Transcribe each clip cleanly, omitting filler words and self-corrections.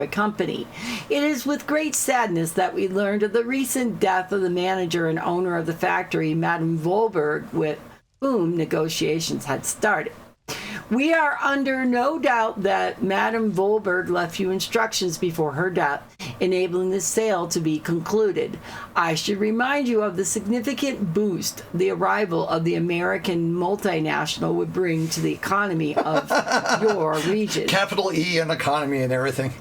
company. It is with great sadness that we learned of the recent death of the manager and owner of the factory, Madame Volberg, with whom negotiations had started. We are under no doubt that Madame Volberg left you instructions before her death, enabling the sale to be concluded. I should remind you of the significant boost the arrival of the American multinational would bring to the economy of your region. Capital E in economy and everything.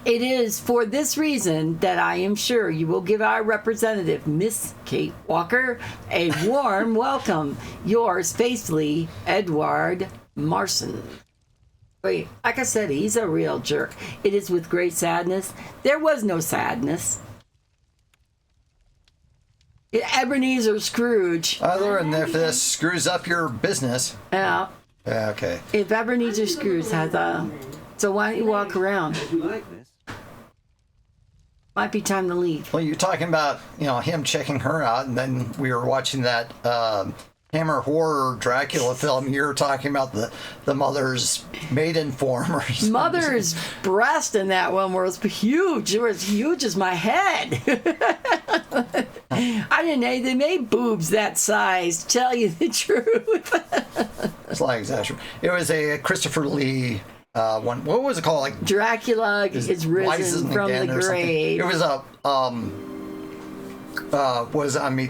It is for this reason that I am sure you will give our representative, Miss Kate Walker, a warm welcome. Yours faithfully, Edward Marson. Wait, like I said, he's a real jerk. It is with great sadness. There was no sadness. Ebenezer Scrooge. I learned if this screws up your business. Yeah. Yeah, okay. If Ebenezer Scrooge has a... So why don't you walk around? You like this? Might be time to leave. Well, you're talking about, him checking her out, and then we were watching that Hammer horror Dracula film. You're talking about the mother's maiden form or something. Mother's breast in that one was huge. It was huge as my head. I didn't know they made boobs that size, to tell you the truth. It's like exaggeration. It was a Christopher Lee one. What was it called? Like Dracula is risen from the grave. It was a was on me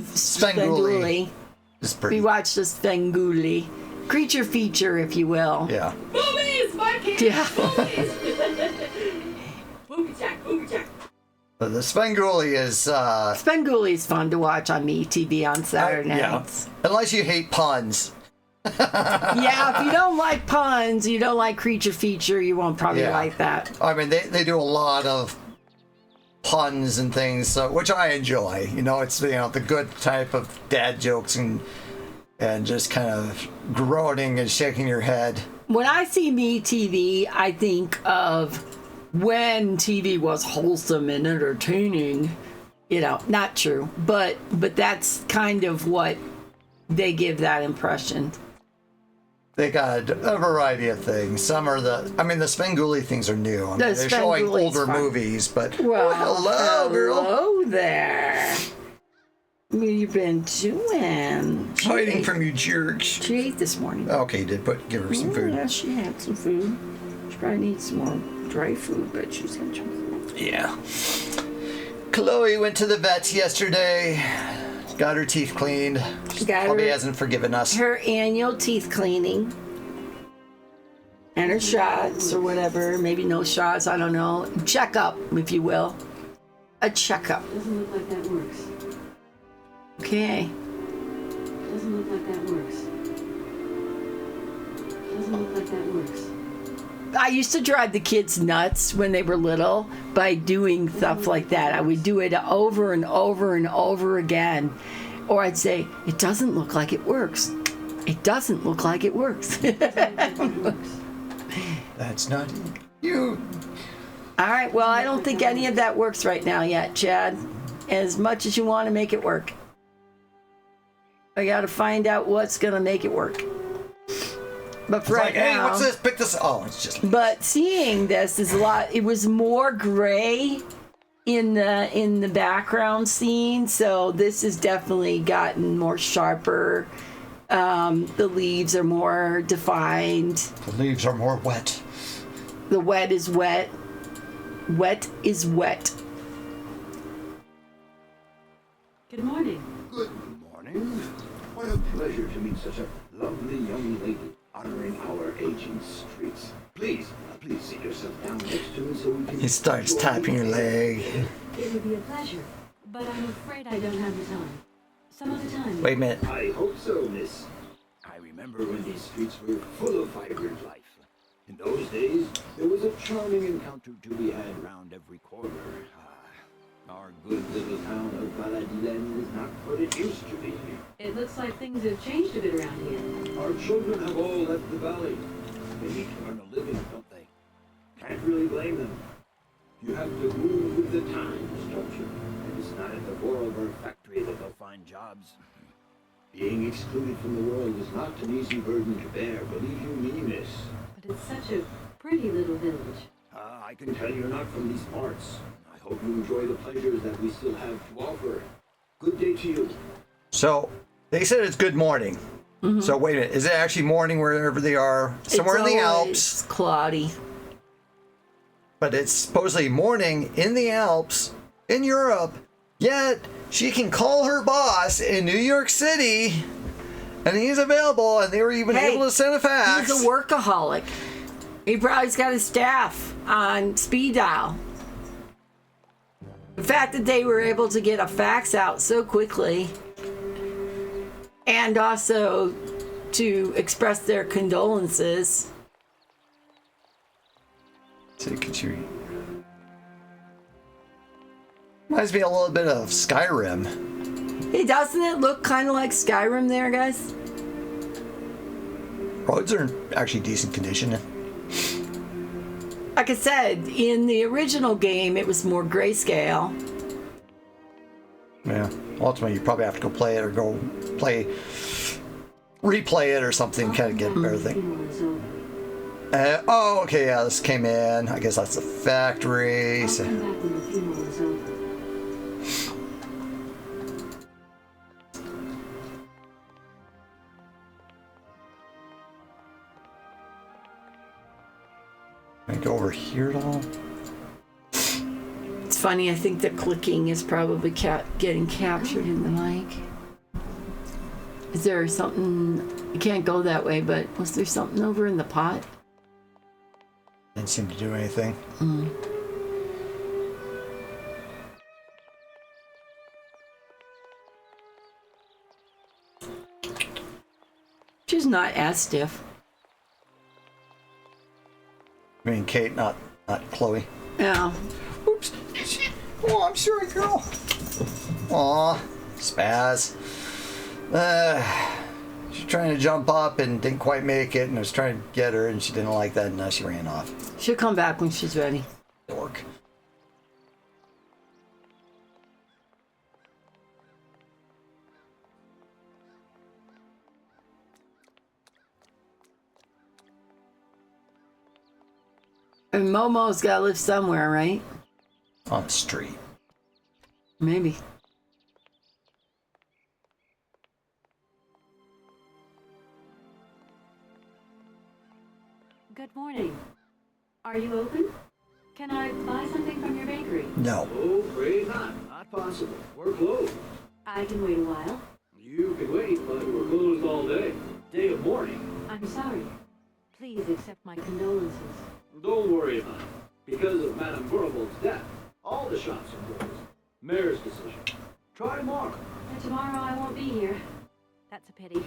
Svengoolie. It's pretty. We watched the Svengoolie creature feature, if you will. Yeah. Boobies, my kids! Yeah. Boobies! Booby jack, booby jack. But the Svengoolie is Svengoolie is fun to watch on MeTV on Saturday nights. Yeah. Unless you hate puns. Yeah, if you don't like puns, you don't like creature feature, you won't probably like that. I mean, they do a lot of puns and things, which I enjoy. It's the good type of dad jokes and just kind of groaning and shaking your head. When I see MeTV, I think of when TV was wholesome and entertaining. Not true, but that's kind of what they give that impression. They got a variety of things. Some are the Svengoolie things are new. They're showing older movies, but well, hello, girl. Hello there. What have you been doing? Hiding from you jerks. She ate this morning. Okay, give her some food. Yeah, she had some food. She probably needs some more dry food, but she's had some food. Yeah. Chloe went to the vets yesterday. Got her teeth cleaned. She probably hasn't forgiven us. Her annual teeth cleaning. And her shots or whatever. Maybe no shots, I don't know. Checkup, if you will. A checkup. Doesn't look like that works. Okay. Doesn't look like that works. Doesn't look like that works. I used to drive the kids nuts when they were little by doing stuff like that. I would do it over and over and over again. Or I'd say, it doesn't look like it works. It doesn't look like it works. That's not you. All right, well, I don't think any of that works right now yet, Chad. As much as you want to make it work. I got to find out what's going to make it work. But for right now, hey, what's this? Pick this. Oh, it's just. But seeing this is a lot. It was more gray in the background scene, so this has definitely gotten more sharper. The leaves are more defined. The leaves are more wet. The wet is wet. Wet is wet. Good morning. Good morning. What a pleasure to meet such a lovely young lady honoring our aging streets. Please sit yourself down next to me so we can... He starts tapping your leg. It would be a pleasure, but I'm afraid I don't have the time. Some other time. Wait a minute. I hope so, miss. I remember when these streets were full of vibrant life. In those days, there was a charming encounter to be had round every corner. Our good little town of Valadilen is not what it used to be. It looks like things have changed a bit around here. Our children have all left the valley. They need to earn a living, don't they? Can't really blame them. You have to move with the times, don't you? And it's not at the Vorarlberg factory that they'll find jobs. Being excluded from the world is not an easy burden to bear, believe you me, miss. But it's such a pretty little village. I can tell you're not from these parts. I hope you enjoy the pleasures that we still have to offer. Good day to you. So they said it's good morning. So wait a minute, is it actually morning wherever they are? Somewhere in the Alps. It's cloudy. But it's supposedly morning in the Alps, in Europe, yet she can call her boss in New York City, and he's available, and they were even able to send a fax. He's a workaholic. He probably's got his staff on speed dial. The fact that they were able to get a fax out so quickly, and also to express their condolences. So could you... Reminds me a little bit of Skyrim. Hey, doesn't it look kind of like Skyrim there, guys? Roads are in actually decent condition. Like I said, in the original game, it was more grayscale. Yeah. Ultimately, you probably have to go play it or replay it or something, kind of get a better thing. Oh, okay, yeah, this came in. I guess that's the factory. So. Can I go over here at all? It's funny, I think the clicking is probably getting captured in the mic. Is there something... You can't go that way, but was there something over in the pot? Didn't seem to do anything. She's not as stiff. I mean, Kate, not Chloe. Yeah. Oops. Oh, I'm sorry, girl. Aw, spaz. She's trying to jump up and didn't quite make it, and I was trying to get her, and she didn't like that, and now she ran off. She'll come back when she's ready. Dork. And Momo's got to live somewhere, right? On the street. Maybe. Good morning. Are you open? Can I buy something from your bakery? No. Oh, afraid not. Not possible. We're closed. I can wait a while. You can wait, but we're closed all day. Day of mourning. I'm sorry. Please accept my condolences. Don't worry about it. Because of Madame Vorbal's death, all the shops are closed. Mayor's decision. Try tomorrow. But tomorrow I won't be here. That's a pity.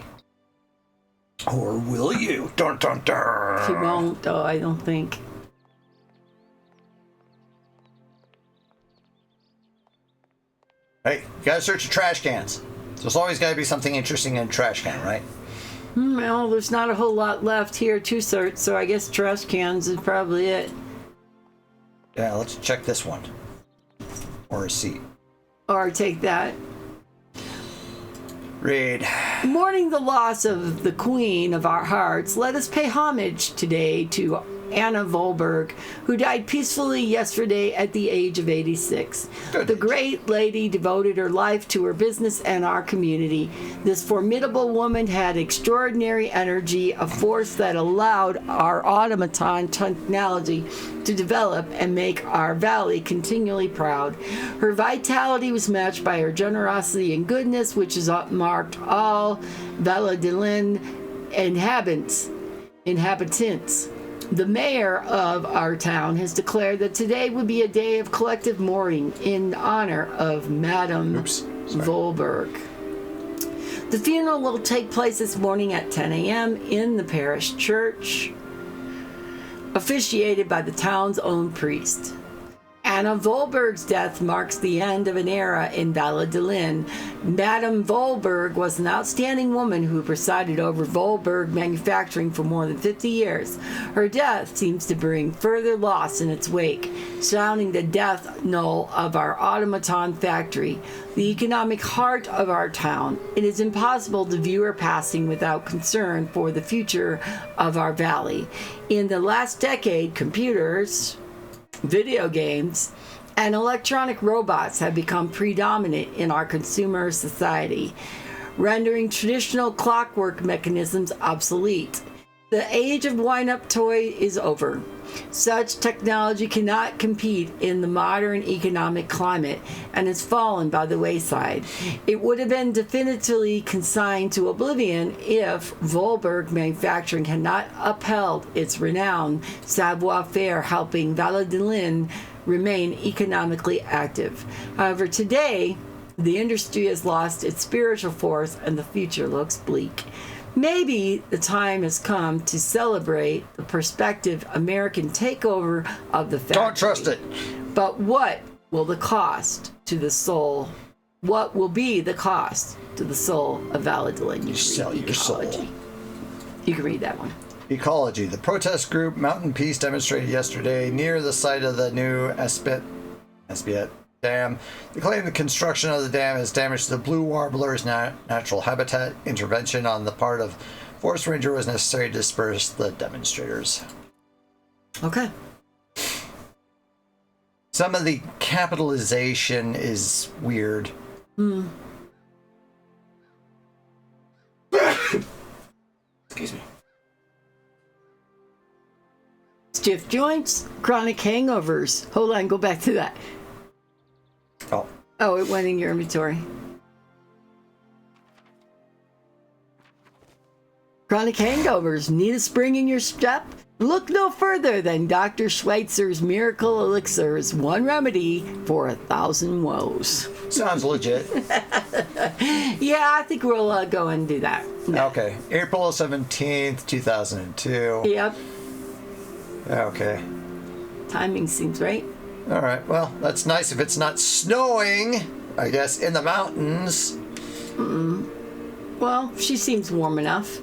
Or will you? Dun dun dun. She won't, though, I don't think. Hey, you gotta search the trash cans. There's always gotta be something interesting in a trash can, right? Well, there's not a whole lot left here to search, so I guess trash cans is probably it. Yeah, let's check this one. Or a seat. Or take that. Read. Mourning the loss of the queen of our hearts, let us pay homage today to Anna Volberg, who died peacefully yesterday at the age of 86. The great lady devoted her life to her business and our community. This formidable woman had extraordinary energy, a force that allowed our automaton technology to develop and make our valley continually proud. Her vitality was matched by her generosity and goodness, which has marked all Valladolid inhabitants. The mayor of our town has declared that today would be a day of collective mourning in honor of Madame Volberg. The funeral will take place this morning at 10 a.m. in the parish church, officiated by the town's own priest. Anna Volberg's death marks the end of an era in Valladolid. Madame Volberg was an outstanding woman who presided over Volberg manufacturing for more than 50 years. Her death seems to bring further loss in its wake, sounding the death knell of our automaton factory, the economic heart of our town. It is impossible to view her passing without concern for the future of our valley. In the last decade, computers video games, and electronic robots have become predominant in our consumer society, rendering traditional clockwork mechanisms obsolete. The age of wind-up toy is over. Such technology cannot compete in the modern economic climate and has fallen by the wayside. It would have been definitively consigned to oblivion if Volberg Manufacturing had not upheld its renowned savoir-faire, helping Valladolid remain economically active. However, today, the industry has lost its spiritual force and the future looks bleak. Maybe the time has come to celebrate the prospective American takeover of the factory. Don't trust it. But what will the cost to the soul? What will be the cost to the soul of Valladolid? You sell your soul. You can read that one. Ecology. The protest group Mountain Peace demonstrated yesterday near the site of the new Espiet Dam. They claim the construction of the dam has damaged the blue warbler's natural habitat. Intervention on the part of Forest Ranger was necessary to disperse the demonstrators. Okay. Some of the capitalization is weird. Excuse me. Stiff joints, chronic hangovers. Hold on, go back to that. Oh, it went in your inventory. Chronic hangovers. Need a spring in your step? Look no further than Dr. Schweitzer's Miracle Elixirs, one remedy for 1,000 woes. Sounds legit. Yeah, I think we'll go and do that. Okay. April 17th, 2002. Yep. Okay. Timing seems right. All right. Well, that's nice if it's not snowing, I guess, in the mountains. Well, she seems warm enough.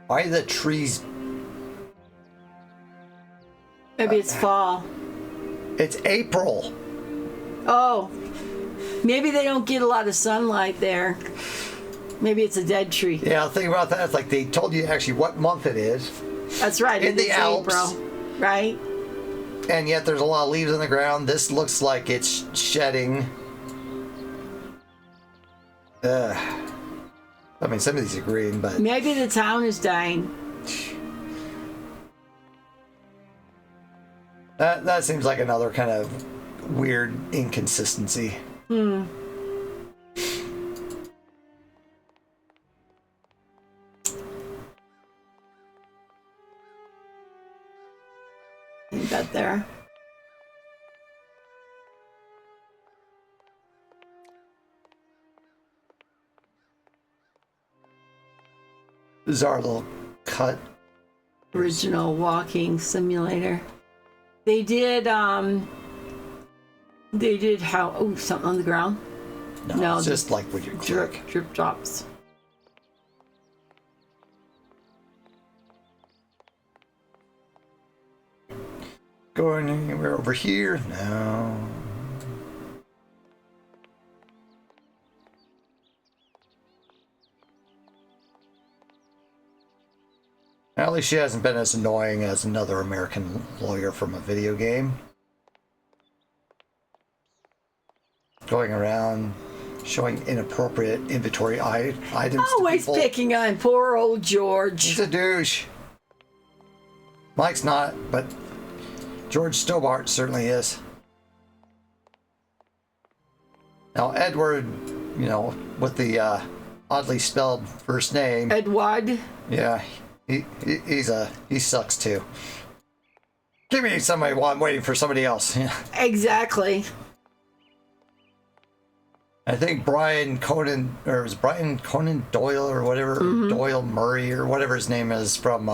Why the trees? Maybe it's fall. It's April. Oh, maybe they don't get a lot of sunlight there. Maybe it's a dead tree. Yeah, think about that. It's like they told you actually what month it is. That's right. In the Alps. April, right? And yet there's a lot of leaves on the ground. This looks like it's shedding. I mean, some of these are green, but... Maybe the town is dying. That seems like another kind of weird inconsistency. Ain't that there? Bizarre little cut. Original walking simulator. They did how? Oh, something on the ground. No, it's just like when you click. Drip drops. Going anywhere over here? No. At least she hasn't been as annoying as another American lawyer from a video game. Going around showing inappropriate inventory items Always to people. picking on poor old George. He's a douche. Mike's not, but George Stobart certainly is. Now, Edward, you know, with the oddly spelled first name. Edward. Yeah, he sucks too. Give me somebody while I'm waiting for somebody else. Exactly. I think Brian Conan, or was Brian Conan Doyle or whatever, Doyle Murray or whatever his name is from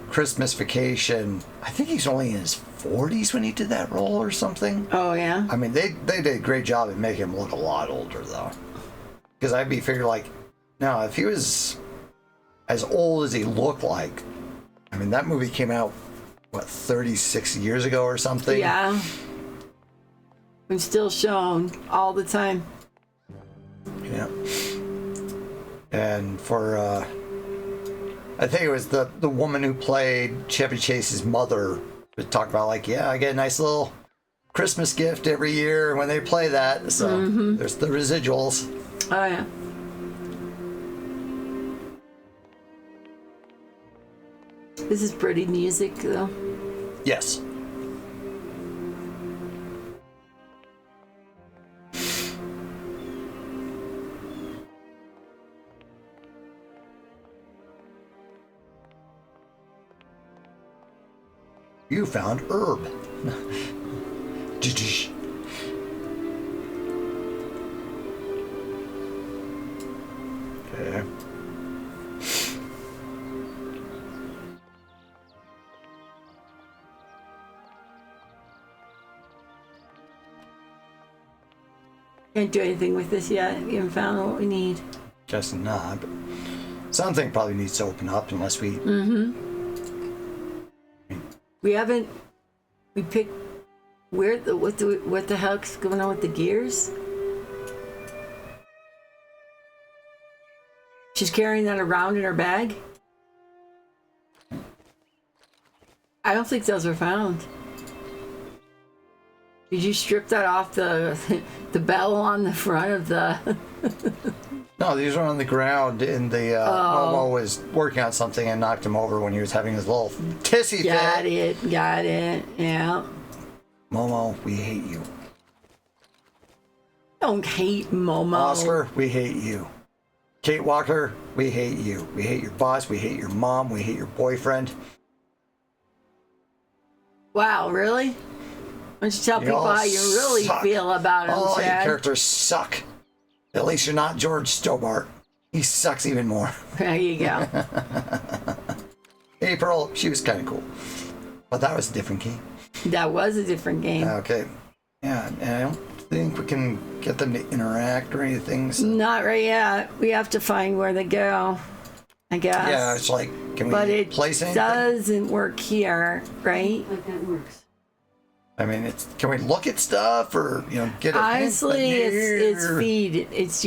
Christmas Vacation. I think he's only in his 40s when he did that role or something. Oh, yeah? I mean, they did a great job at making him look a lot older, though. Because I'd be figuring, like, no, if he was as old as he looked like, I mean, that movie came out, what, 36 years ago or something? Yeah. And still shown all the time. Yeah. And for, I think it was the woman who played Chevy Chase's mother We talk about like, yeah, I get a nice little Christmas gift every year when they play that. So there's the residuals. Oh yeah. This is pretty music though. Yes. You found herb. Okay. Can't do anything with this yet. You haven't found what we need. Guess not, but something probably needs to open up unless we... We haven't. We picked. What the heck's going on with the gears? She's carrying that around in her bag. I don't think those were found. Did you strip that off the bell on the front of the? No, these are on the ground in the... Momo was working on something and knocked him over when he was having his little tissy fit. Got it, yeah. Momo, we hate you. Don't hate Momo. Oscar, we hate you. Kate Walker, we hate you. We hate your boss, we hate your mom, we hate your boyfriend. Wow, really? Why don't you tell people how you really feel about him, all Chad? your characters suck. At least you're not George Stobart. He sucks even more. There you go. April, she was kind of cool. But that was a different game. That was a different game. Okay. Yeah, and I don't think we can get them to interact or anything. So. Not right yet. We have to find where they go, I guess. Yeah, it's like, can but we it place anything? doesn't work here, right? Like that works. I mean, can we look at stuff or, get a Honestly, hint it's here? feed. It's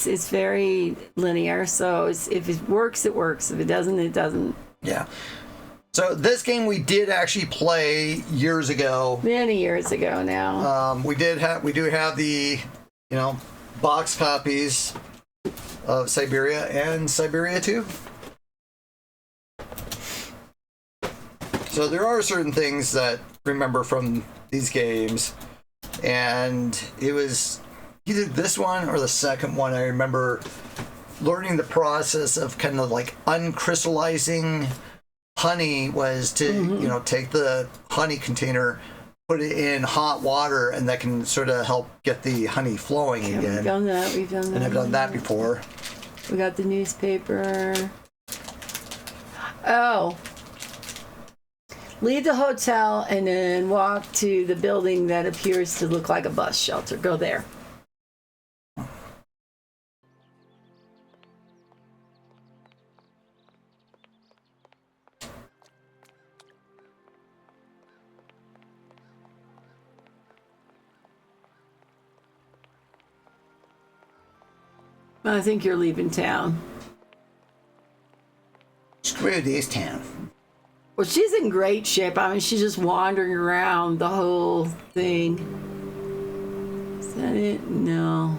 it's very linear. So if it works, it works. If it doesn't, it doesn't. Yeah. So this game we did actually play years ago. Many years ago now. We do have the, box copies of Syberia and Syberia 2. So there are certain things that I remember from these games, and it was either this one or the second one. I remember learning the process of kind of like uncrystallizing honey was to, take the honey container, put it in hot water, and that can sort of help get the honey flowing again. We've done that. And I've done that before. We got the newspaper. Oh. Leave the hotel and then walk to the building that appears to look like a bus shelter. Go there. I think you're leaving town. Screw this town. Well, she's in great shape. I mean, she's just wandering around the whole thing. Is that it? No.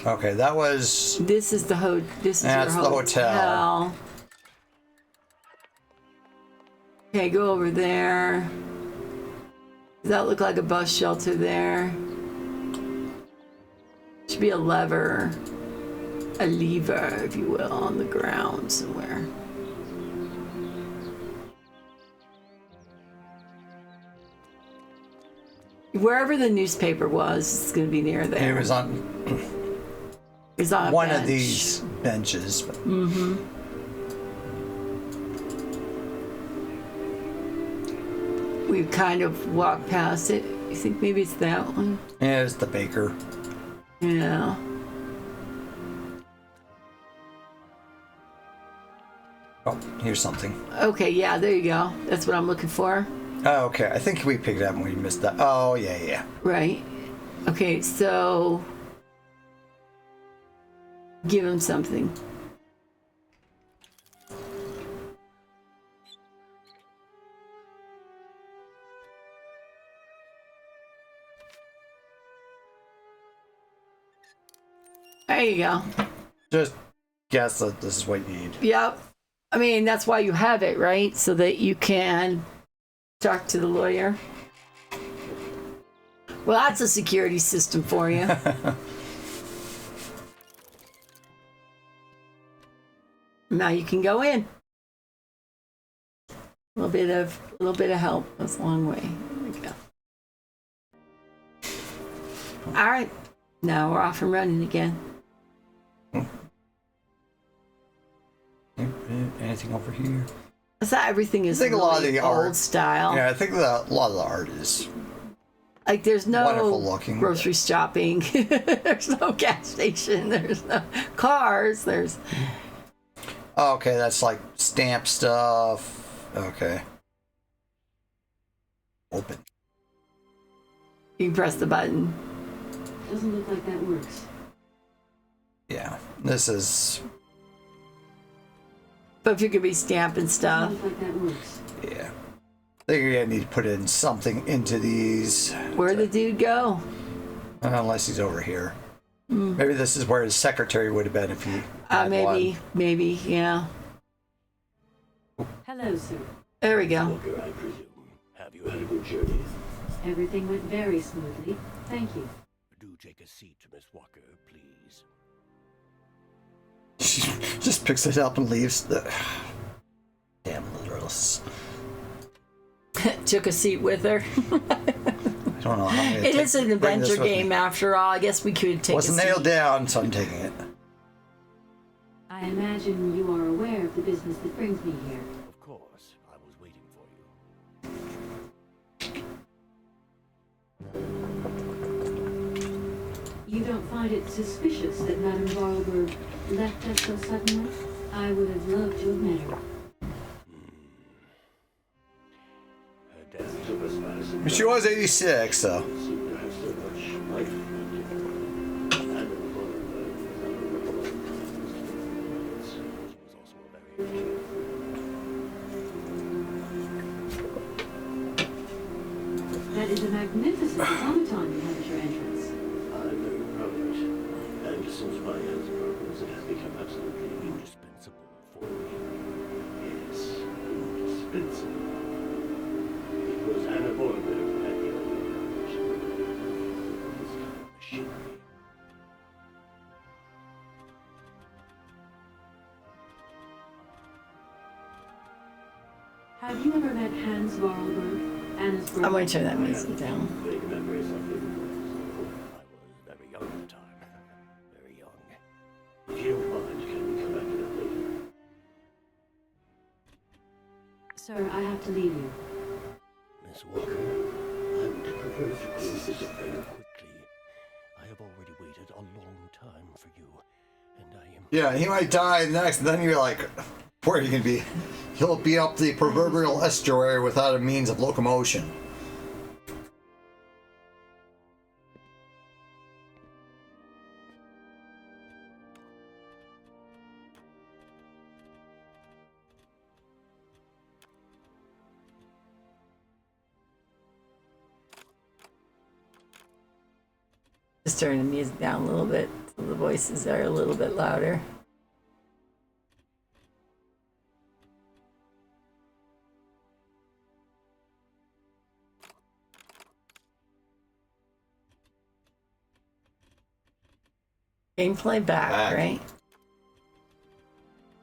Okay, that was... This is the This is That's your the hotel. Okay, go over there. Does that look like a bus shelter there? Should be a lever, if you will, on the ground somewhere. Wherever the newspaper was, it's going to be near there. It was on a one bench. of these benches. Mm-hmm. We've kind of walked past it. You think maybe it's that one? Yeah, it's the baker. Yeah. Oh, here's something. Okay, yeah, there you go. That's what I'm looking for. Oh, okay. I think we picked it up and we missed that. Oh, yeah. Right. Okay, so give him something. There you go. Just guess that this is what you need. Yep. I mean, that's why you have it, right? So that you can talk to the lawyer. Well, that's a security system for you. Now you can go in. A little bit of help. That's a long way. There we go. All right. Now we're off and running again. Anything over here? So everything is I think a lot of really the old art style. Yeah, I think that a lot of the art is Like there's wonderful no looking. grocery shopping. There's no gas station. There's no cars. There's Oh, okay, that's like stamp stuff. Okay. Open. you can press the button. Doesn't look like that works. Yeah. This is But if you could be stamping stuff. Doesn't look like that works. yeah. I think you're gonna need to put in something into these. Where'd the dude go? Unless he's over here. Maybe this is where his secretary would have been if he had Maybe, yeah. Hello, sir. There we go. Walker, I presume. Have you had a good journey? Everything went very smoothly. Thank you. Do take a seat, Miss Walker, please. She just picks it up and leaves. The damn literalists. Took a seat with her. I don't know how It is an adventure game after all. I guess we could take a Wasn't seat. nailed down, so I'm taking it. I imagine you are aware of the business that brings me here. Of course, I was waiting for you. You don't find it suspicious that Madame Vorarlberg left us so suddenly? I would have loved to have met her. Her death took us by surprise. She was 86, so. Seemed to have so much life in it. And in Vorarlberg, she was also a very That is a magnificent automaton you have at your entrance. I'm very proud of it. And since my hands are broken, it has become absolutely indispensable for me. Yes, indispensable. It was Anna Vorarlberg who had the idea. She this kind of machinery. Have you ever met Hans Vorarlberg, Anna's brother? I'm going to turn that music down. Vague memories of him. I was very young at the time. Very young. If you don't mind, can we come back to that later? Sir, I have to leave you. Miss Walker, I would prefer to close this affair quickly. I have already waited a long time for you, and I am... Yeah, he might die next, and then you're like, where are you going to be? He'll be up the proverbial estuary without a means of locomotion. Just turn the music down a little bit so the voices are a little bit louder. Gameplay back, right?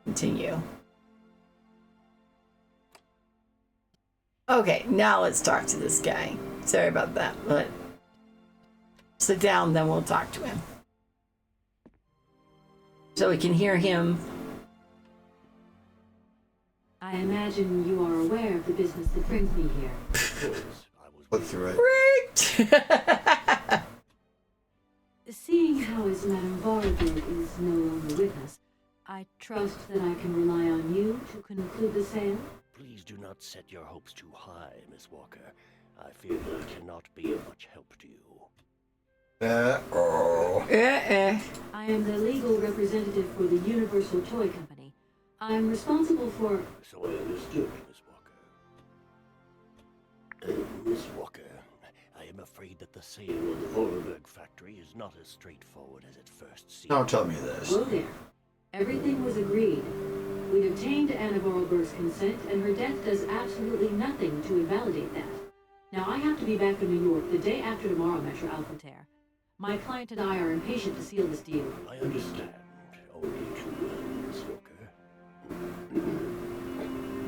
Continue. Okay, now let's talk to this guy. Sorry about that, but sit down, then we'll talk to him. So we can hear him. I imagine you are aware of the business that brings me here. Of course, I was... Look through it. Seeing how as Madame Vorarlberg is no longer with us, I trust that I can rely on you to conclude the sale. Please do not set your hopes too high, Miss Walker. I fear that I cannot be of much help to you. I am the legal representative for the Universal Toy Company. I am responsible for... So I understood, Miss Walker. Miss Walker, I I'm afraid that the sale of the Vorarlberg factory is not as straightforward as it first seemed. Don't tell me this. Whoa there. Everything was agreed. We'd obtained Anna Vorarlberg's consent, and her death does absolutely nothing to invalidate that. Now, I have to be back in New York the day after tomorrow, Metro Alphanter. My client and I are impatient to seal this deal. I understand. Only too well, Miss Walker.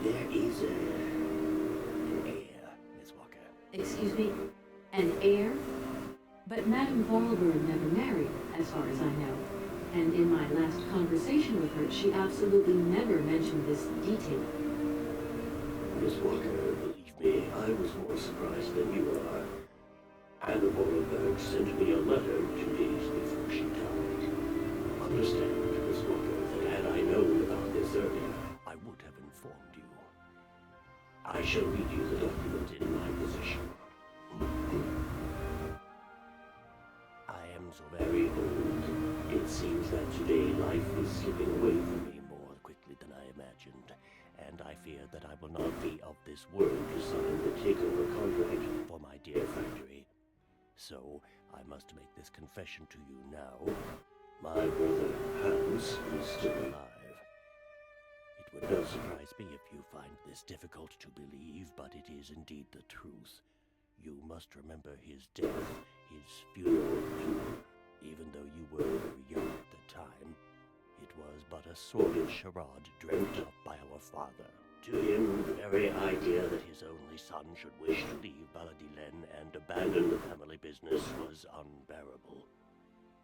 There is an heir, Miss Walker. Excuse me? An heir? But Madame Vorarlberg never married, as far as I know. And in my last conversation with her, she absolutely never mentioned this detail. Miss Walker, believe me, I was more surprised than you are. Anna Vorarlberg sent me a letter 2 days before she died. Understand, Miss Walker, that had I known about this earlier, I would have informed you. I shall read you the document in my possession. I am so very old. It seems that today life is slipping away from me more quickly than I imagined, and I fear that I will not be of this world to sign the takeover contract for my dear factory. So, I must make this confession to you now. My brother, Hans, is still alive. It would not surprise me if you find this difficult to believe, but it is indeed the truth. You must remember his death, his funeral too. Even though you were very young at the time, it was but a sordid charade dreamt up by our father. To him, the very idea that his only son should wish to leave Baladilen and abandon the family business was unbearable.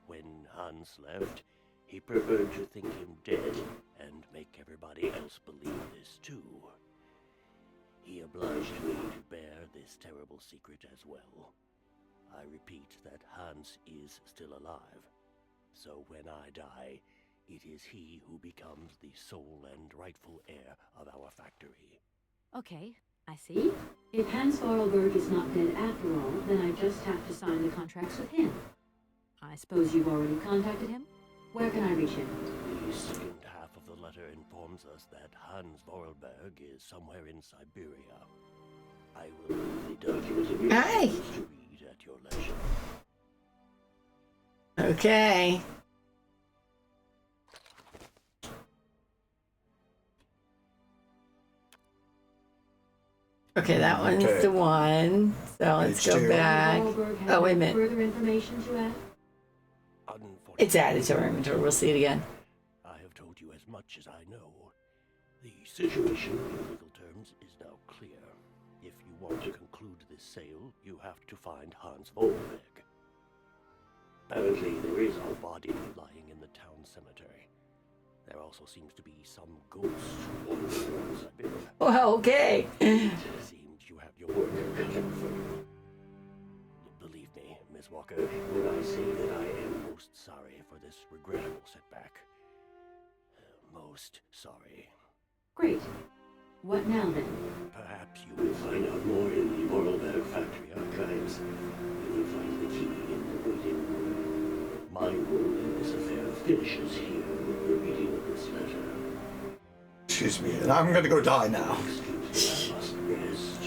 When Hans left, he preferred to think him dead and make everybody else believe this too. He obliged me to bear this terrible secret as well. I repeat that Hans is still alive, so when I die, it is he who becomes the sole and rightful heir of our factory. Okay, I see. If Hans Vorarlberg is not dead after all, then I just have to sign the contracts with him. I suppose you've already contacted him? Where can I reach him? The second half of the letter informs us that Hans Vorarlberg is somewhere in Syberia. I will leave the document in your hands to read at your leisure. Okay. Okay, that one's Okay. the one. So let's Page go two. back. Vorarlberg has Oh, wait a any minute. further information to add? It's added to our inventory. We'll see it again. I have told you as much as I know. The situation in legal terms is now clear. If you want to conclude this sale, you have to find Hans Vorarlberg. Apparently, there is a body lying in the town cemetery. There also seems to be some ghost wandering around Syberia. Well, okay. It seems you have your work cut out for you. Believe me, Miss Walker, when I say that I am most sorry for this regrettable setback. Most sorry. Great. What now then? Perhaps you will find out more in the Vorarlberg factory archives. You will find the key in the waiting room. My role in this affair finishes here with the reading of this letter. Excuse me, and I'm gonna go die now. Excuse me, I must rest.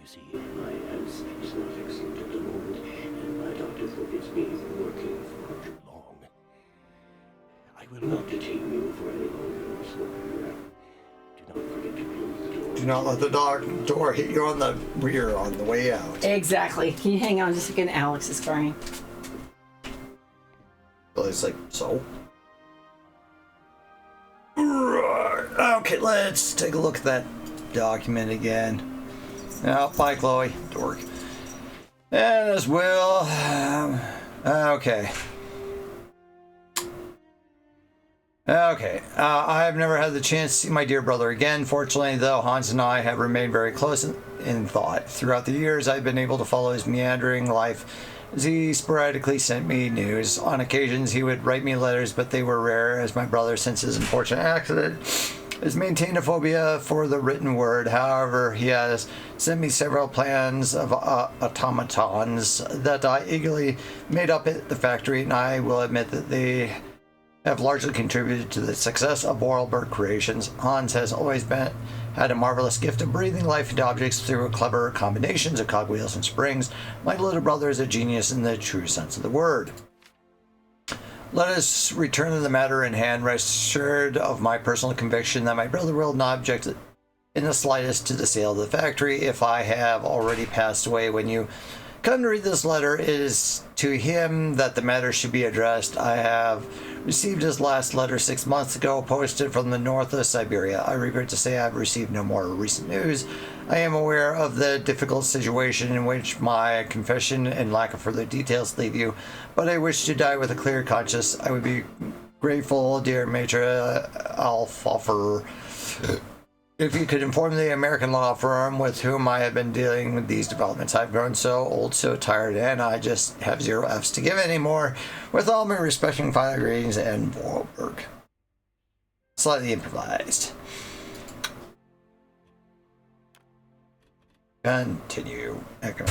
You see, my hands is not excellent at the moment, and my doctor forbids me from working for too long. I will not detain you for any longer, Miss Walker. Do not forget to close the door. Do not let the door hit you on the rear on the way out. Exactly. Can you hang on just a second? Alex is crying. Well, it's like, so? Right. Okay, let's take a look at that document again. Oh, bye, Chloe. Dork. And as well. Okay. Okay. I have never had the chance to see my dear brother again. Fortunately, though, Hans and I have remained very close in thought. Throughout the years, I've been able to follow his meandering life as he sporadically sent me news. On occasions, he would write me letters, but they were rare, as my brother, since his unfortunate accident, has maintained a phobia for the written word. However, he has sent me several plans of automatons that I eagerly made up at the factory, and I will admit that they have largely contributed to the success of Vorarlberg Creations. Hans has always had a marvelous gift of breathing life into objects through clever combinations of cogwheels and springs. My little brother is a genius in the true sense of the word. Let us return to the matter in hand. Rest assured of my personal conviction that my brother will not object in the slightest to the sale of the factory. If I have already passed away when you come to read this letter, it is to him that the matter should be addressed. I have received his last letter 6 months ago, posted from the north of Syberia. I regret to say I have received no more recent news. I am aware of the difficult situation in which my confession and lack of further details leave you, but I wish to die with a clear conscience. I would be grateful, dear Maitre Alfalfer, if you could inform the American law firm with whom I have been dealing with these developments. I've grown so old, so tired, and I just have 0 F's to give anymore. With all my respecting final greetings, and Vorarlberg. Slightly improvised. Continue. Okay,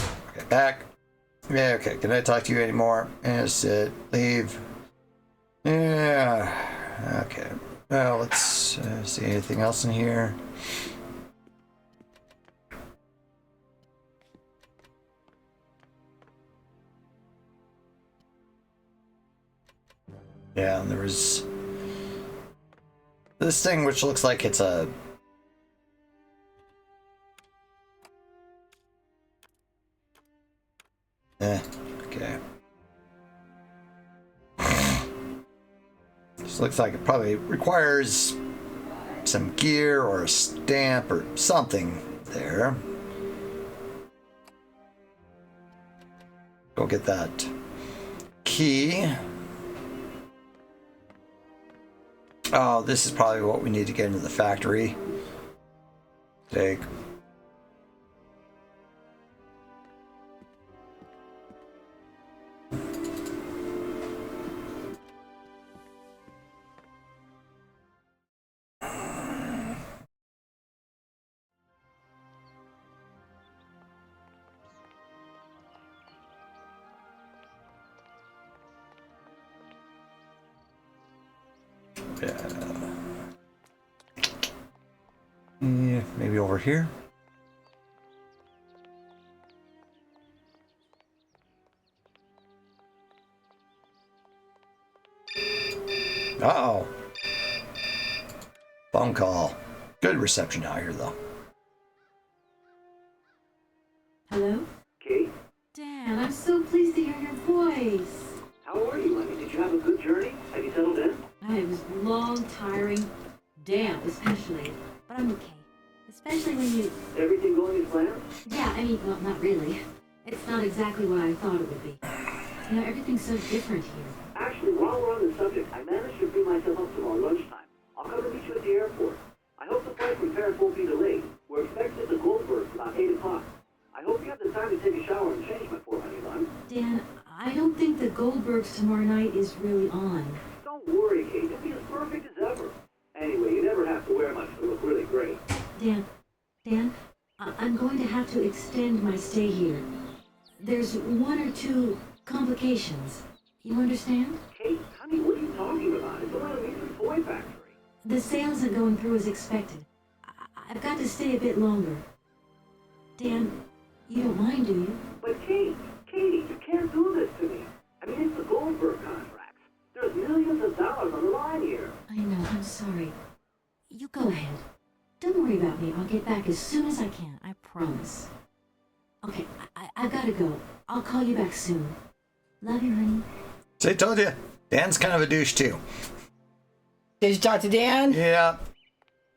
back. Yeah, okay, can I talk to you anymore? Yes, leave. Yeah, okay. Well, let's see anything else in here. Yeah, and there was this thing which looks like it's a okay. This looks like it probably requires some gear or a stamp or something there. Go get that key. Oh, this is probably what we need to get into the factory. Take. Yeah, maybe over here. Uh-oh. Phone call. Good reception out here, though. Hello? Kate, Dan, I'm so pleased to hear your voice. how are you, honey? Did you have a good journey? Have you settled in? It was long, tiring, damp especially, but I'm okay. Especially when you... Everything going as planned? Yeah, I mean, well, not really. It's not exactly what I thought it would be. You know, everything's so different here. Actually, while we're on the subject, I managed to free myself up tomorrow lunchtime. I'll come to meet you at the airport. I hope the flight from Paris won't be delayed. We're expected to Goldberg about 8 o'clock. I hope you have the time to take a shower and change my poor honey bun. Dan, I don't think the Goldbergs tomorrow night is really on. Don't worry, Kate. You'll be as perfect as ever. Anyway, you never have to wear much to look really great. Dan, I'm going to have to extend my stay here. There's 1 or 2 complications. You understand? Kate, honey, what are you talking about? It's only a amusement toy factory. The sale isn't going through as expected. I've got to stay a bit longer. Dan, you don't mind, do you? But Katie, you can't do this to me. I mean, it's the Goldberg contracts. There's millions of dollars on the line here. I know, I'm sorry. You go ahead. Don't worry about me. I'll get back as soon as I can. I promise. Okay, I've got to go. I'll call you back soon. Love you, honey. So I told you, Dan's kind of a douche too. Did you talk to Dan? Yeah.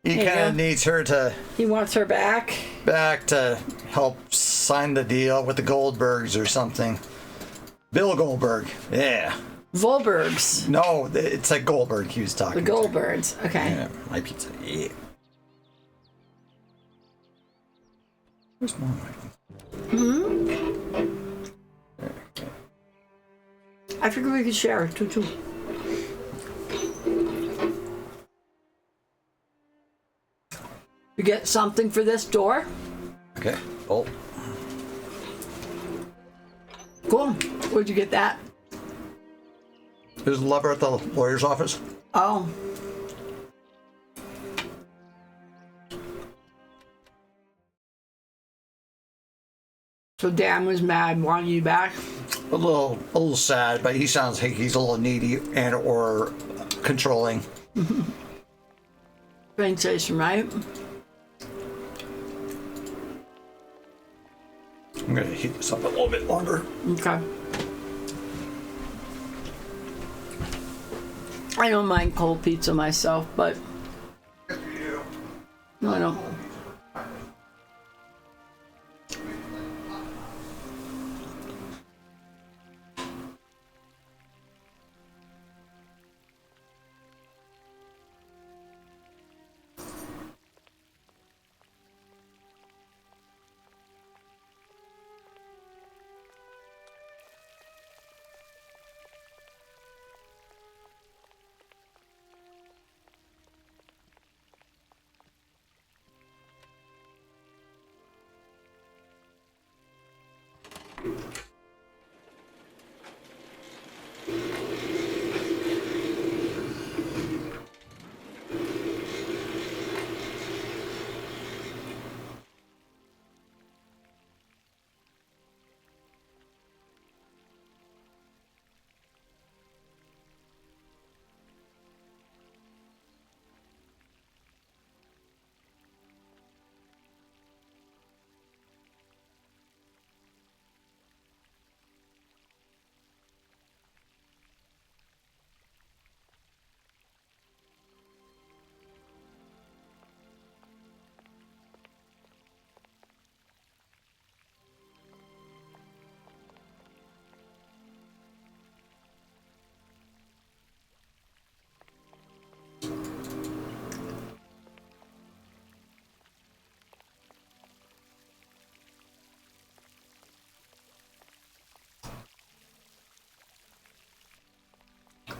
He There you kind of go. needs her to He wants her back. to help sign the deal with the Goldbergs or something. Bill Goldberg. Yeah. Volbergs. No, it's like Goldberg he was The talking to. Goldbergs. Okay. Yeah, my pizza. Yeah. Where's my I figured we could share too. You get something for this door? Okay. Oh. Cool. Where'd you get that? His lover at the lawyer's office. Oh. So Dan was mad, wanted you back. A little sad, but he sounds like he's a little needy and or controlling. Train station, right? I'm gonna heat this up a little bit longer. Okay. I don't mind cold pizza myself, but no, I don't.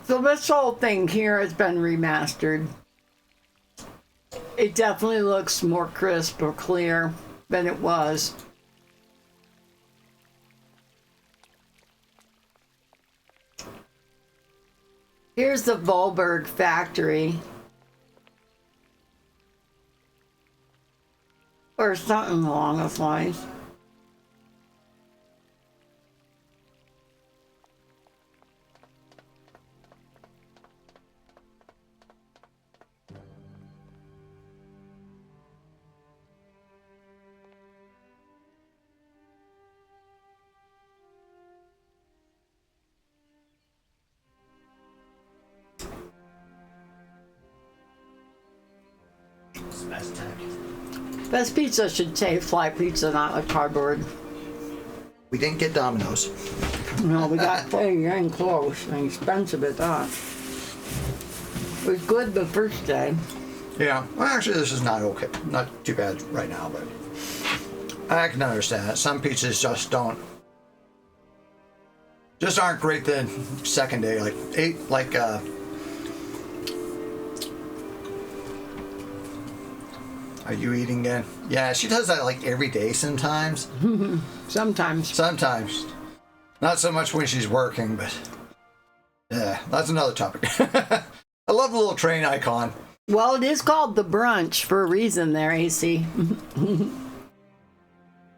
So this whole thing here has been remastered. It definitely looks more crisp or clear than it was. Here's the Volberg factory. Or something along those lines. Best pizza should say fly pizza, not like cardboard. We didn't get Domino's. No, we got dang close and expensive at that. It was good the first day. Yeah. Well, actually, this is not okay. Not too bad right now, but I can understand that. Some pizzas just aren't great the second day. Are you eating again? Yeah, she does that like every day sometimes. Sometimes. Sometimes. Not so much when she's working, but yeah, that's another topic. I love the little train icon. Well, it is called the brunch for a reason there, AC.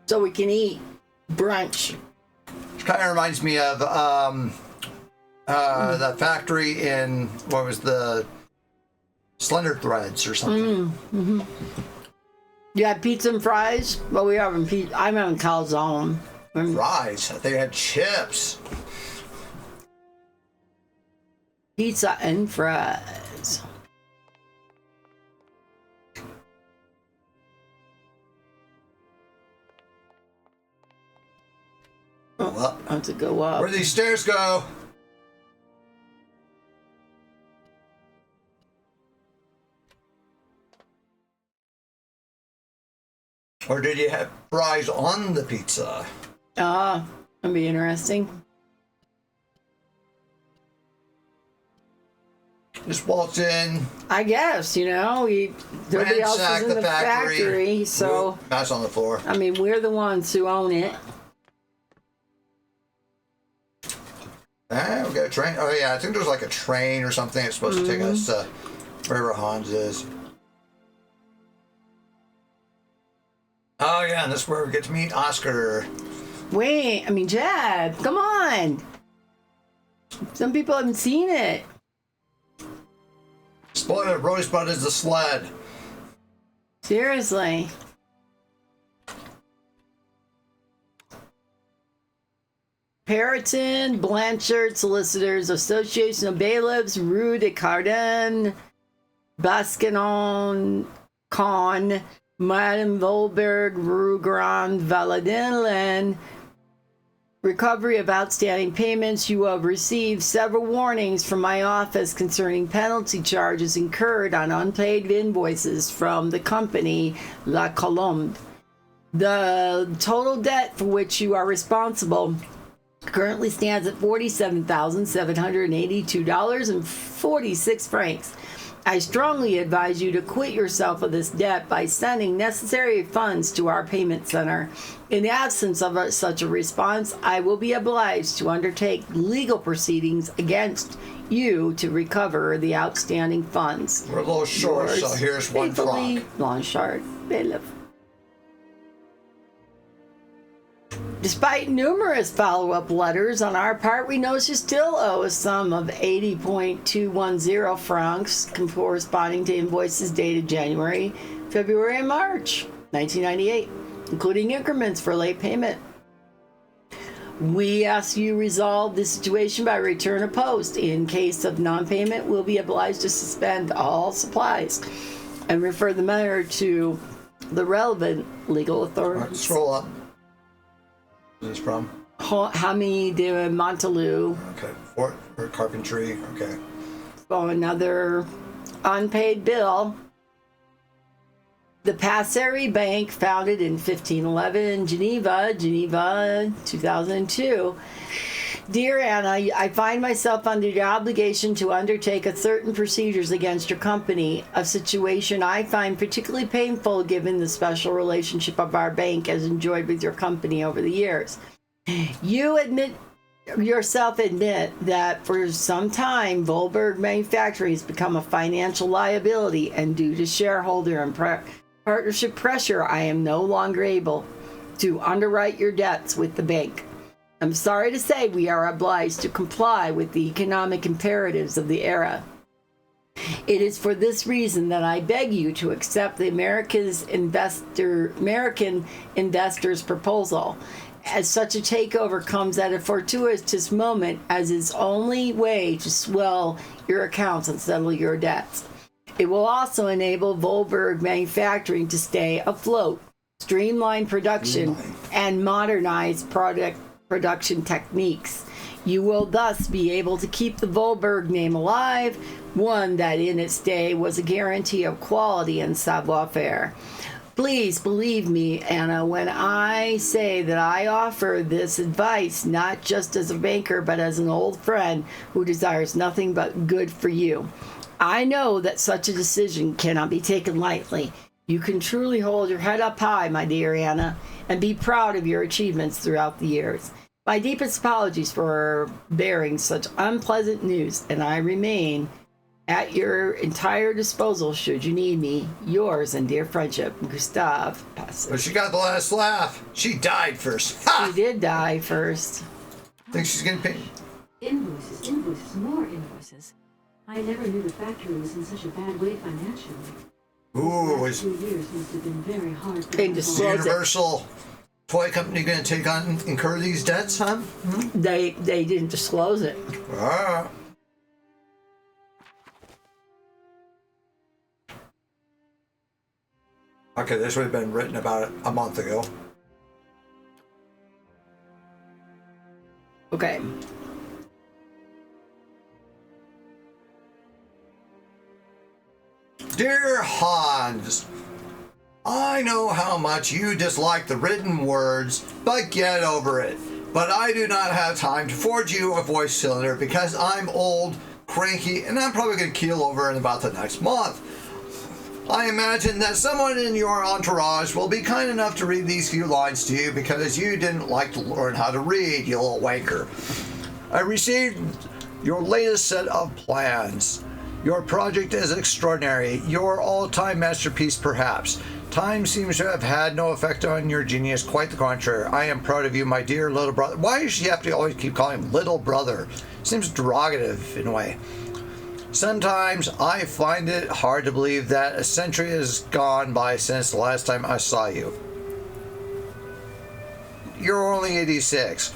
So we can eat brunch. It kind of reminds me of the factory in, what was the Slender Threads or something. Mm-hmm. You had pizza and fries? Well, we haven't pizza. I'm on calzone. Fries. They had chips. Pizza and fries. Well, I have to go up. where do these stairs go? Or did you have fries on the pizza? That'd be interesting. Just waltz in. I guess, nobody else is in the factory, so Whoop, that's on the floor. I mean, we're the ones who own it. We got a train. Oh yeah, I think there's like a train or something that's supposed to take us to wherever Hans is. Oh yeah, and this is where we get to meet Oscar. Jed, come on. Some people haven't seen it. Spoiler, Rosebud is the sled. Seriously. Periton, Blanchard, Solicitors, Association of Bailiffs, Rue de Cardin, Basquinon, Con, Madame Volberg, Rue Grand Valadin, recovery of outstanding payments. You have received several warnings from my office concerning penalty charges incurred on unpaid invoices from the company La Colombe. The total debt for which you are responsible currently stands at $47,782.46. I strongly advise you to quit yourself of this debt by sending necessary funds to our payment center. In the absence of such a response, I will be obliged to undertake legal proceedings against you to recover the outstanding funds. We're a little short, so here's one franc. Blanchard, bailiff. Despite numerous follow-up letters on our part, we know she still owes a sum of 80.210 francs corresponding to invoices dated January, February, and March 1998, including increments for late payment. We ask you resolve this situation by return of post. In case of non-payment, we'll be obliged to suspend all supplies and refer the matter to the relevant legal authorities. Right, scroll up. Where's this from? Hami de Montalou. Okay, Fort or Carpentry. Okay. Oh, another unpaid bill. The Passery Bank, founded in 1511, Geneva, 2002. Dear Anna, I find myself under the obligation to undertake certain procedures against your company, a situation I find particularly painful given the special relationship of our bank has enjoyed with your company over the years. You yourself admit that for some time, Volberg Manufacturing has become a financial liability, and due to shareholder and partnership pressure, I am no longer able to underwrite your debts with the bank. I'm sorry to say we are obliged to comply with the economic imperatives of the era. It is for this reason that I beg you to accept the American investor's proposal, as such a takeover comes at a fortuitous moment as its only way to swell your accounts and settle your debts. It will also enable Volberg Manufacturing to stay afloat, streamline production, and modernize production techniques. You will thus be able to keep the Volberg name alive, one that in its day was a guarantee of quality and savoir-faire. Please believe me, Anna, when I say that I offer this advice not just as a banker but as an old friend who desires nothing but good for you. I know that such a decision cannot be taken lightly. You can truly hold your head up high, my dear Anna, and be proud of your achievements throughout the years. My deepest apologies for bearing such unpleasant news, and I remain at your entire disposal should you need me. Yours in dear friendship, Gustave Passer. But she got the last laugh. She died first. Ha! She did die first. Think she's getting paid? Invoices, more invoices. I never knew the factory was in such a bad way financially. Ooh, The last 2 years must have been very hard for They them just all. said- Universal Toy Company going to incur these debts, huh? They didn't disclose it. Ah. Okay, this would have been written about a month ago. Okay. Dear Hans, I know how much you dislike the written words, but get over it. But I do not have time to forge you a voice cylinder because I'm old, cranky, and I'm probably going to keel over in about the next month. I imagine that someone in your entourage will be kind enough to read these few lines to you because you didn't like to learn how to read, you little wanker. I received your latest set of plans. Your project is extraordinary. Your all-time masterpiece, perhaps. Time seems to have had no effect on your genius. Quite the contrary. I am proud of you, my dear little brother. Why does she have to always keep calling him little brother? Seems derogative in a way. Sometimes I find it hard to believe that a century has gone by since the last time I saw you. You're only 86.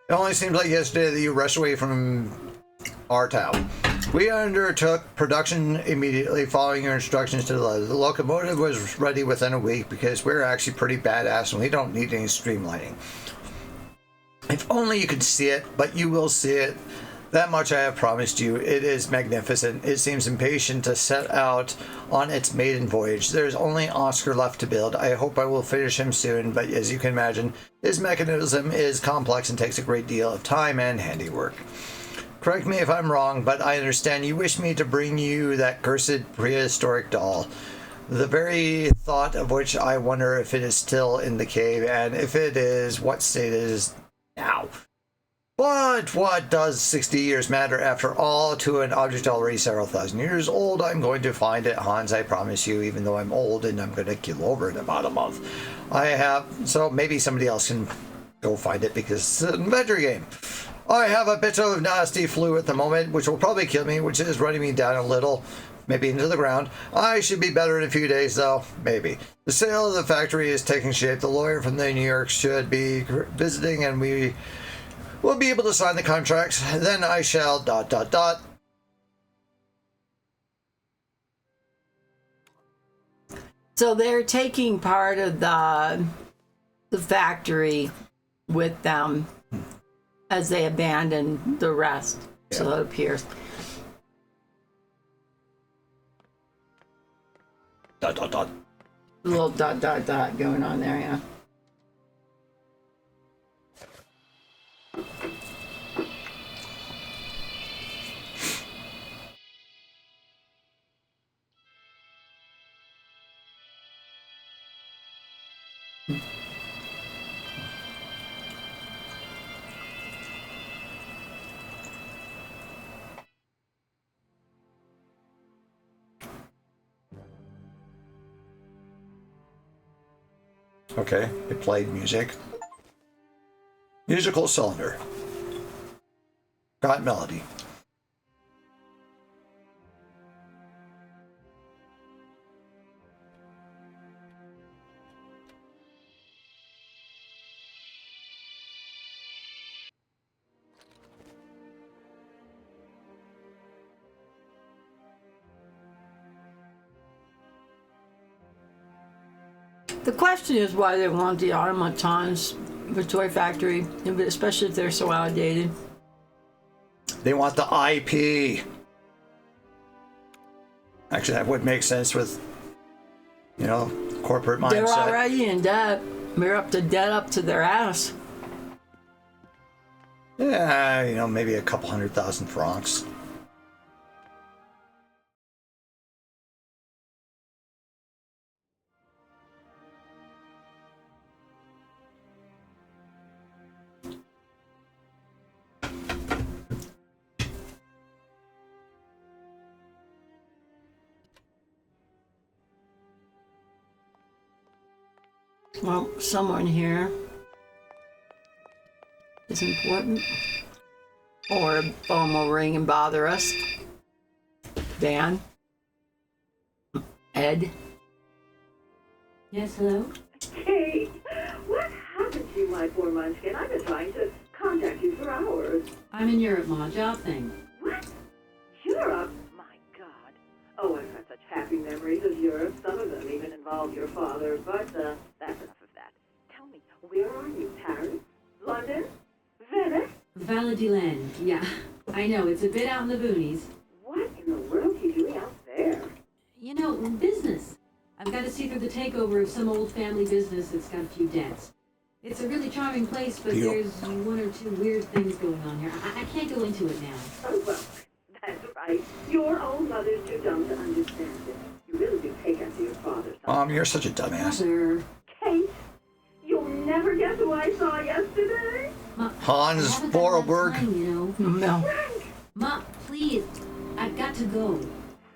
It only seems like yesterday that you rushed away from our town. We undertook production immediately following your instructions to the letter. The locomotive was ready within a week because we're actually pretty badass and we don't need any streamlining. If only you could see it, but you will see it. That much I have promised you. It is magnificent. It seems impatient to set out on its maiden voyage. There is only Oscar left to build. I hope I will finish him soon, but as you can imagine, his mechanism is complex and takes a great deal of time and handiwork. Correct me if I'm wrong, but I understand you wish me to bring you that cursed prehistoric doll. The very thought of which I wonder if it is still in the cave, and if it is, what state it is now. But what does 60 years matter after all to an object already several thousand years old? I'm going to find it, Hans, I promise you, even though I'm old and I'm going to kill over in about a month. So maybe somebody else can go find it because it's an adventure game. I have a bit of nasty flu at the moment, which will probably kill me, which is running me down a little, maybe into the ground. I should be better in a few days, though. Maybe. The sale of the factory is taking shape. The lawyer from New York should be visiting, and we will be able to sign the contracts. Then I shall ... So they're taking part of the factory with them as they abandon the rest. Yeah. So it appears. ... A little ... going on there, yeah. Okay, it played music. Musical cylinder. Got melody. The question is why they want the automatons, the toy factory, especially if they're so outdated. They want the IP. Actually, that would make sense with, corporate mindset. They're already in debt. They're up to their ass. Yeah, maybe a couple 100,000 francs. Well, someone here is important. Or a phone will ring and bother us. Dan? Ed? Yes, hello? Hey, what happened to you, my poor munchkin? I've been trying to contact you for hours. I'm in Europe, Ma. Job thing. What? Europe? My God. Oh, I've got such happy memories of Europe. Some of them even involve your father, but that's enough of that. Tell me, where are you? Paris? London? Venice? Valladolid, yeah. I know, it's a bit out in the boonies. What in the world are you doing out there? Business. I've got to see through the takeover of some old family business that's got a few debts. It's a really charming place, but there's one or two weird things going on here. I can't go into it now. Oh, well, that's right. Your own mother's too dumb to understand it. You really do take after your father. Mom, you're such a dumbass. Mother. Kate, you'll never guess who I saw yesterday. Ma, Hans I haven't got a lot of Vorarlberg. time, you know. No. Ma, please. I've got to go.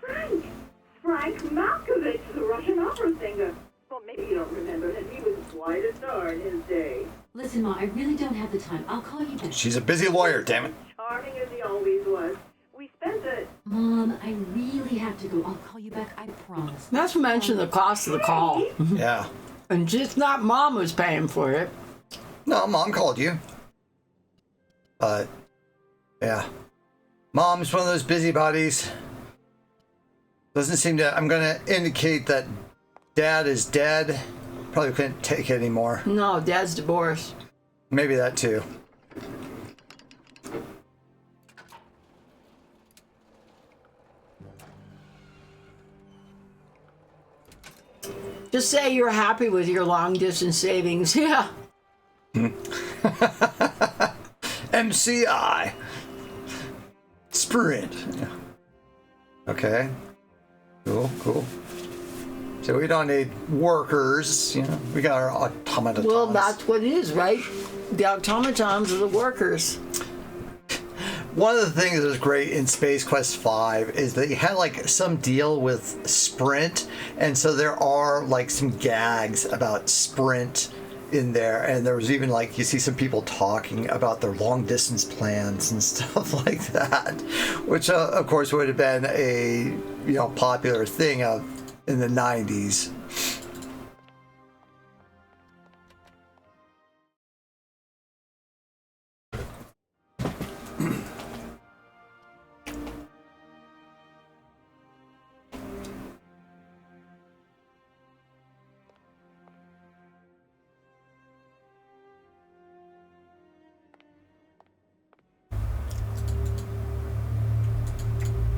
Frank Malkovich, the Russian opera singer. Well, maybe you don't remember him. He was quite a star in his day. Listen, Ma, I really don't have the time. I'll call you back. She's a busy lawyer, damn it. Charming as he always was. We spent the... Mom, I really have to go. I'll call you back, I promise. Not to mention the cost of the call. Yeah. And just not Mom who's paying for it. No, Mom called you. But, yeah. Mom's one of those busybodies. Doesn't seem to... I'm going to indicate that Dad is dead. Probably couldn't take it anymore. No, Dad's divorced. Maybe that too. Just say you're happy with your long distance savings. Yeah. MCI. Sprint. Yeah. Okay. Cool, cool. So we don't need workers, you know. We got our automatons. Well, that's what it is, right? The automatons are the workers. One of the things that was great in Space Quest 5 is that you had like some deal with Sprint, and so there are like some gags about Sprint in there, and there was even like you see some people talking about their long distance plans and stuff like that, which of course would have been a popular thing in the 90s.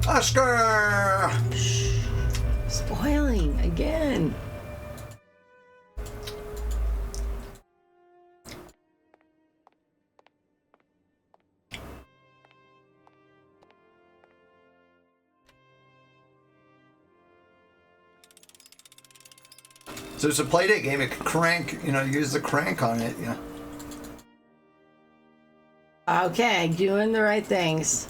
Oscar! Spoiling again. So it's a playdate game. It could crank, use the crank on it. Yeah. Okay, doing the right things.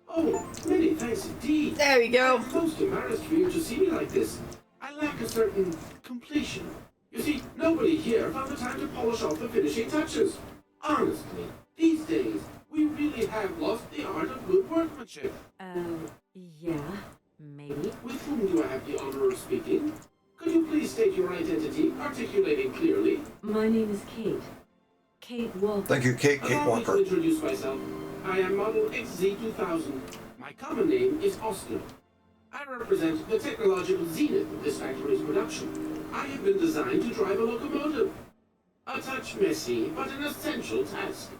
Oh, many thanks indeed. There we go. I'm most embarrassed for you to see me like this. I lack a certain completion. You see, nobody here found the time to polish off the finishing touches. Honestly, these days, we really have lost the art of good workmanship. Yeah, maybe. With whom do I have the honor of speaking? Could you please state your identity, articulating clearly? My name is Kate. Kate Walker. Thank you, Kate Allow me to Walker. introduce myself. I am Model XZ2000. My common name is Oscar. I represent the technological zenith of this factory's production. I have been designed to drive a locomotive. A touch messy, but an essential task.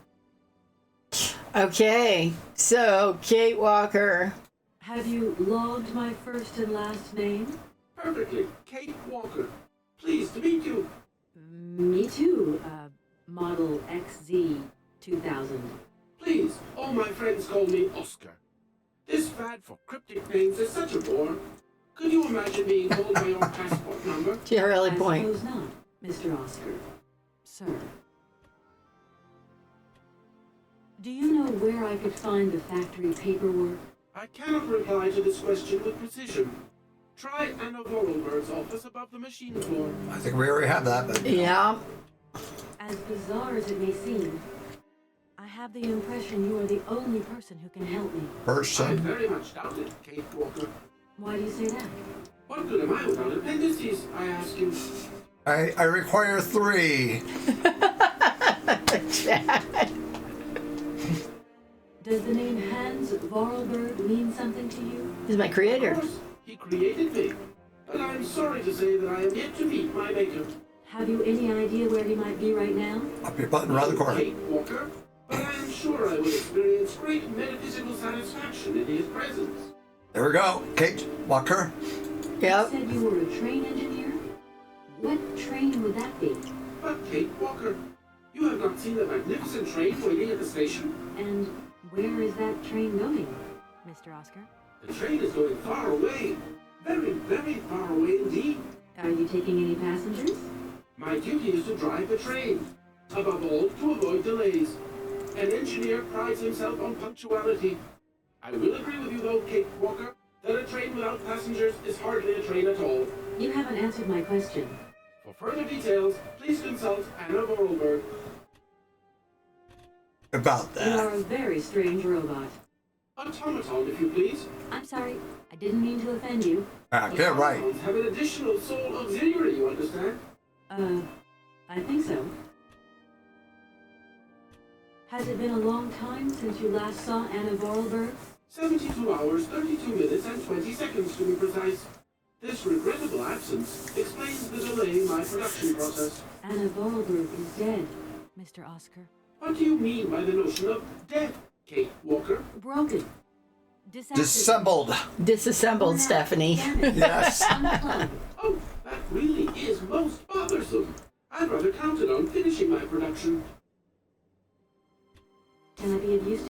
Okay, so Kate Walker. Have you logged my first and last name? Perfectly. Kate Walker. Pleased to meet you. Me too, Model XZ2000. Please, all my friends call me Oscar. This fad for cryptic names is such a bore. Could you imagine being called by your passport number? She had a really I point. suppose not, Mr. Oscar. Sir. Do you know where I could find the factory paperwork? I cannot reply to this question with precision. Try Anna Vorarlberg's office above the machine floor. I think we already have that, but Yeah. As bizarre as it may seem, I have the impression you are the only person who can help me. I person. very much doubt it, Kate Walker. Why do you say that? What good am I without appendices, I ask you? I require 3. Does the name Hans Vorarlberg mean something to you? He's my Of creator. course, he created me. But I'm sorry to say that I am yet to meet my maker. Have you any idea where he might be right now? Up your button around the corner. Kate Walker, but I am sure I will experience great metaphysical satisfaction in his presence. There we go. Kate Walker. Yep. You said you were a train engineer? What train would that be? But Kate Walker, you have not seen the magnificent train waiting at the station? And where is that train going, Mr. Oscar? The train is going far away. Very, very far away indeed. Are you taking any passengers? My duty is to drive the train. Above all, to avoid delays. An engineer prides himself on punctuality. I will agree with you, though, Kate Walker, that a train without passengers is hardly a train at all. You haven't answered my question. For further details, please consult Anna Vorarlberg. About You are that. a very strange robot. Automaton, if you please. I'm sorry. I didn't mean to offend you. Ah, get it right. Automatons have an additional soul auxiliary, you understand? I think so. Has it been a long time since you last saw Anna Vorarlberg? 72 hours, 32 minutes, and 20 seconds to be precise. This regrettable absence explains the delay in my production process. Anna Vorarlberg is dead, Mr. Oscar. What do you mean by the notion of death, Kate Walker? Broken. Disassembled. Disassembled, Stephanie. Yes. Unplugged. Oh, that really is most bothersome. I'd rather counted on finishing my production. Can I be of use